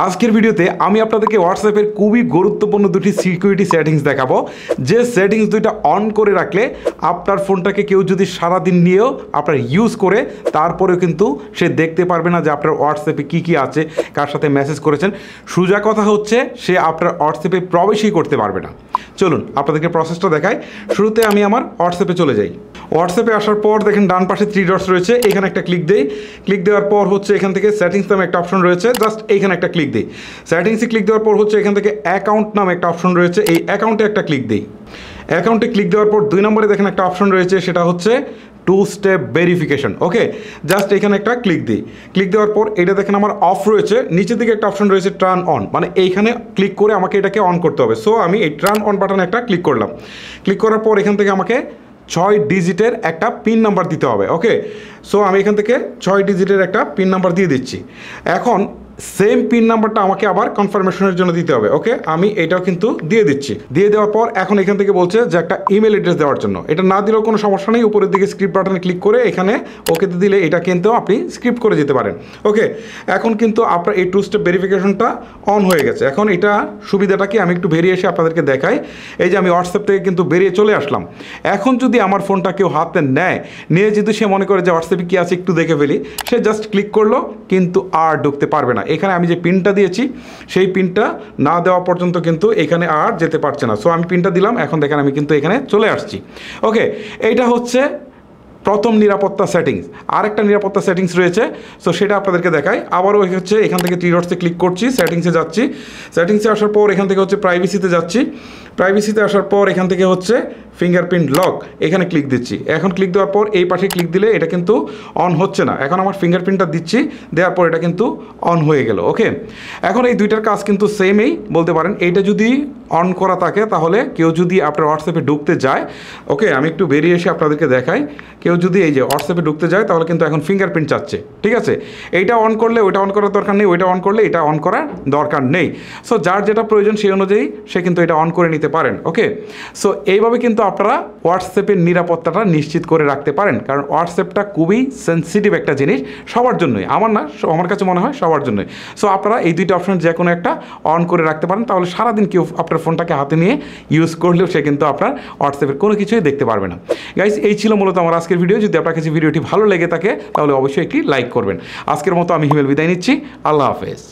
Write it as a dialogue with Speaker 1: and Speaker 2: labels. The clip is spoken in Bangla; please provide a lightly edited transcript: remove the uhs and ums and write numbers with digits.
Speaker 1: আজকের ভিডিওতে আমি আপনাদেরকে হোয়াটসঅ্যাপের খুবই গুরুত্বপূর্ণ দুটি সিকিউরিটি সেটিংস দেখাবো, যে সেটিংস দুইটা অন করে রাখলে আপনার ফোনটাকে কেউ যদি সারাদিন নিয়েও আপনার ইউজ করে তারপরেও কিন্তু সে দেখতে পারবে না যে আপনার হোয়াটসঅ্যাপে কী কী আছে, কার সাথে মেসেজ করেছেন। সোজা কথা হচ্ছে সে আপনার হোয়াটসঅ্যাপে প্রবেশই করতে পারবে না। চলুন আপনাদেরকে প্রসেসটা দেখাই। শুরুতে আমি আমার হোয়াটসঅ্যাপে চলে যাই। হোয়াটসঅ্যাপে আসার পর দেখেন ডান পাশে 3 ডটস রয়েছে, এখানে একটা ক্লিক দেই। ক্লিক দেওয়ার পর হচ্ছে এখান থেকে সেটিংস নামে একটা অপশন রয়েছে, জাস্ট এইখানে একটা ক্লিক দিই। সেটিংসে ক্লিক দেওয়ার পর হচ্ছে এখান থেকে অ্যাকাউন্ট নামে একটা অপশন রয়েছে, এই অ্যাকাউন্টে একটা ক্লিক দিই। অ্যাকাউন্টে ক্লিক দেওয়ার পর 2 নম্বরে দেখেন একটা অপশন রয়েছে, সেটা হচ্ছে 2 স্টেপ ভেরিফিকেশন। ওকে, জাস্ট এখানে একটা ক্লিক দিই। ক্লিক দেওয়ার পর এটা দেখেন আমার অফ রয়েছে, নিচের দিকে একটা অপশন রয়েছে টার্ন অন, মানে এইখানে ক্লিক করে আমাকে এটাকে অন করতে হবে। সো আমি এই টার্ন অন বাটনে একটা ক্লিক করলাম। ক্লিক করার পর এখান থেকে আমাকে 6 ডিজিটের একটা পিন নাম্বার দিতে হবে। ওকে, সো আমি এখান থেকে 6 ডিজিটের একটা পিন নাম্বার দিয়ে দিচ্ছি। এখন সেম পিন নাম্বারটা আমাকে আবার কনফার্মেশনের জন্য দিতে হবে। ওকে, আমি এটাও কিন্তু দিয়ে দিচ্ছি। দিয়ে দেওয়ার পর এখন এখান থেকে বলছে যে একটা ইমেল অ্যাড্রেস দেওয়ার জন্য, এটা না দিলেও কোনো সমস্যা নেই। উপরের দিকে স্ক্রিপ্ট বাটনে ক্লিক করে এখানে ওকেতে দিলে এটা কিন্তু আপনি স্ক্রিপ্ট করে যেতে পারেন। ওকে, এখন কিন্তু আপনার এই 2 স্টেপ ভেরিফিকেশনটা অন হয়ে গেছে। এখন এটা সুবিধাটা কি আমি একটু বেরিয়ে এসে আপনাদেরকে দেখাই। এই যে আমি হোয়াটসঅ্যাপ থেকে কিন্তু বেরিয়ে চলে আসলাম। এখন যদি আমার ফোনটা কেউ হাতে নেয়, নিয়ে যদি সে মনে করে যে হোয়াটসঅ্যাপে কী আছে একটু দেখে ফেলি, সে জাস্ট ক্লিক করলো কিন্তু আর ঢুকতে পারবে না। এখানে আমি যে পিনটা দিয়েছি সেই পিনটা না দেওয়া পর্যন্ত কিন্তু এখানে আর যেতে পারছে না। সো আমি পিনটা দিলাম, এখন দেখেন আমি কিন্তু এখানে চলে আসছি। ওকে, এইটা হচ্ছে প্রথম নিরাপত্তা সেটিংস। আরেকটা নিরাপত্তা সেটিংস রয়েছে, সো সেটা আপনাদেরকে দেখাই। আবারও হচ্ছে এখান থেকে 3 ডটসে ক্লিক করছি, সেটিংসে যাচ্ছি। সেটিংসে আসার পর এখান থেকে হচ্ছে প্রাইভেসিতে যাচ্ছি। প্রাইভেসিতে আসার পর এখান থেকে হচ্ছে ফিঙ্গারপ্রিন্ট লক, এখানে ক্লিক দিচ্ছি। এখন ক্লিক দেওয়ার পর এই পাশে ক্লিক দিলে এটা কিন্তু অন হচ্ছে না। এখন আমার ফিঙ্গারপ্রিন্টটা দিচ্ছি, দেওয়ার পর এটা কিন্তু অন হয়ে গেল। ওকে, এখন এই দুইটার কাজ কিন্তু সেমই বলতে পারেন। এইটা যদি অন করা থাকে তাহলে কেউ যদি আপনার হোয়াটসঅ্যাপে ঢুকতে যায়, ওকে আমি একটু বেরিয়ে এসে আপনাদেরকে দেখাই, কেউ যদি এই যে হোয়াটসঅ্যাপে ঢুকতে যায় তাহলে কিন্তু এখন ফিঙ্গারপ্রিন্ট চাচ্ছে। ঠিক আছে, এইটা অন করলে ওইটা অন করার দরকার নেই, ওইটা অন করলে এটা অন করার দরকার নেই। সো যার যেটা প্রয়োজন সেই অনুযায়ী সে কিন্তু এটা অন করে নিতে পারেন। ওকে, সো এইভাবে কিন্তু আপনারা হোয়াটসঅ্যাপের নিরাপত্তাটা নিশ্চিত করে রাখতে পারেন, কারণ হোয়াটসঅ্যাপটা খুবই সেন্সিটিভ একটা জিনিস, সবার জন্যই। আমার না, আমার কাছে মনে হয় সবার জন্যই। সো আপনারা এই দুইটা অপশন যে কোনো একটা অন করে রাখতে পারেন, তাহলে সারাদিন কেউ আপনার ফোনটাকে হাতে নিয়ে ইউজ করলেও সে কিন্তু আপনার হোয়াটসঅ্যাপের কোনো কিছুই দেখতে পারবে না। গাইস, এই ছিল মূলত আমার আজকের ভিডিও। যদি আপনার কাছে ভিডিওটি ভালো লেগে থাকে তাহলে অবশ্যই একটি লাইক করবেন। আজকের মতো আমি হিমেল বিদায় নিচ্ছি। আল্লাহ হাফেজ।